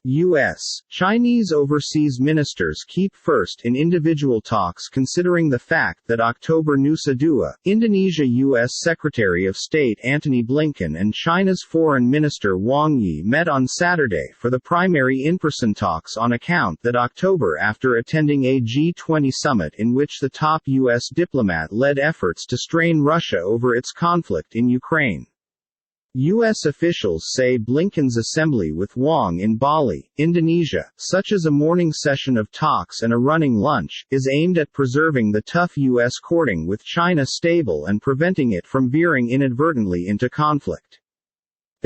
U.S. Chinese overseas ministers keep first in individual talks considering the fact that October Nusa Dua, Indonesia U.S. Secretary of State Antony Blinken and China's Foreign Minister Wang Yi met on Saturday for the primary in-person talks on account that October after attending a G20 summit in which the top U.S. diplomat led efforts to strain Russia over its conflict in Ukraine. U.S. officials say Blinken's assembly with Wang in Bali, Indonesia, such as a morning session of talks and a running lunch, is aimed at preserving the tough U.S. courting with China stable and preventing it from veering inadvertently into conflict.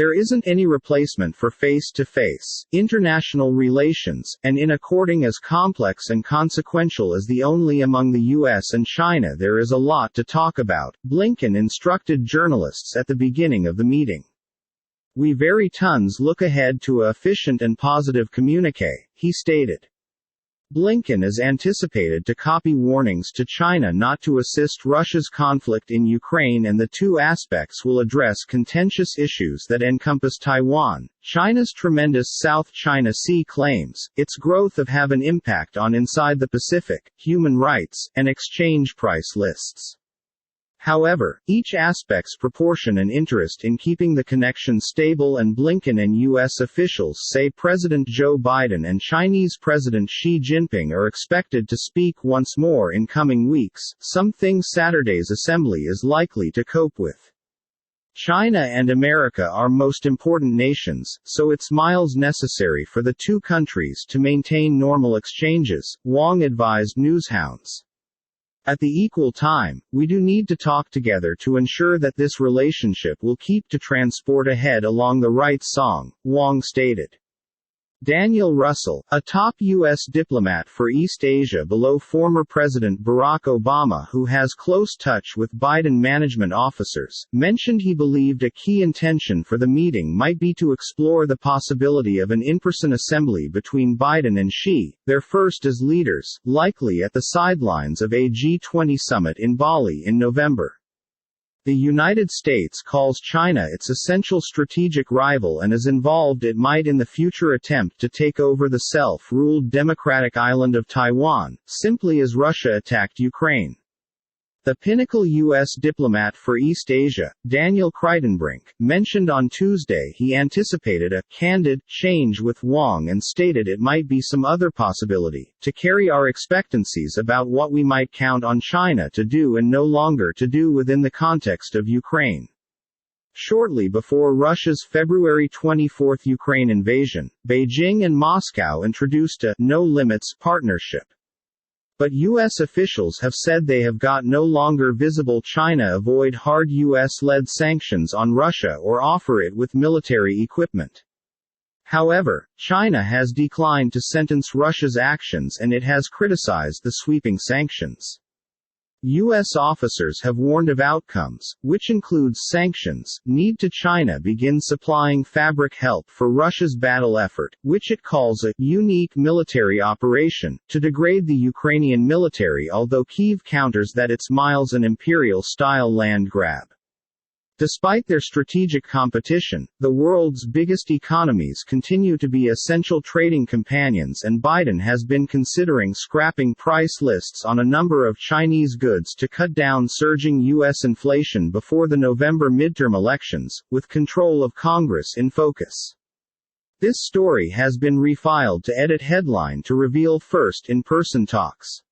There isn't any replacement for face-to-face, international relations, and in a courting as complex and consequential as the only among the US and China there is a lot to talk about, Blinken instructed journalists at the beginning of the meeting. We very tons look ahead to a efficient and positive communiqué, he stated. Blinken is anticipated to copy warnings to China not to assist Russia's conflict in Ukraine, and the two aspects will address contentious issues that encompass Taiwan, China's tremendous South China Sea claims, its growth of have an impact on inside the Pacific, human rights, and exchange price lists. However, each aspect's proportion and interest in keeping the connection stable, and Blinken and U.S. officials say President Joe Biden and Chinese President Xi Jinping are expected to speak once more in coming weeks, something Saturday's assembly is likely to cope with. China and America are most important nations, so it's miles necessary for the two countries to maintain normal exchanges, Wang advised newshounds. At the equal time, we do need to talk together to ensure that this relationship will keep to transport ahead along the right song, Wang stated. Daniel Russell, a top U.S. diplomat for East Asia below former President Barack Obama who has close touch with Biden management officers, mentioned he believed a key intention for the meeting might be to explore the possibility of an in-person assembly between Biden and Xi, their first as leaders, likely at the sidelines of a G20 summit in Bali in November. The United States calls China its essential strategic rival and is involved it might in the future attempt to take over the self-ruled democratic island of Taiwan, simply as Russia attacked Ukraine. The pinnacle U.S. diplomat for East Asia, Daniel Kritenbrink, mentioned on Tuesday he anticipated a candid change with Wang and stated it might be some other possibility, to carry our expectancies about what we might count on China to do and no longer to do within the context of Ukraine. Shortly before Russia's February 24 Ukraine invasion, Beijing and Moscow introduced a no-limits partnership. But U.S. officials have said they have got no longer visible China avoid hard U.S.-led sanctions on Russia or offer it with military equipment. However, China has declined to sentence Russia's actions and it has criticized the sweeping sanctions. U.S. officers have warned of outcomes, which includes sanctions, need to China begin supplying fabric help for Russia's battle effort, which it calls a unique military operation, to degrade the Ukrainian military, although Kyiv counters that it's miles an imperial-style land grab. Despite their strategic competition, the world's biggest economies continue to be essential trading companions, and Biden has been considering scrapping price lists on a number of Chinese goods to cut down surging U.S. inflation before the November midterm elections, with control of Congress in focus. This story has been refiled to edit headline to reveal first in-person talks.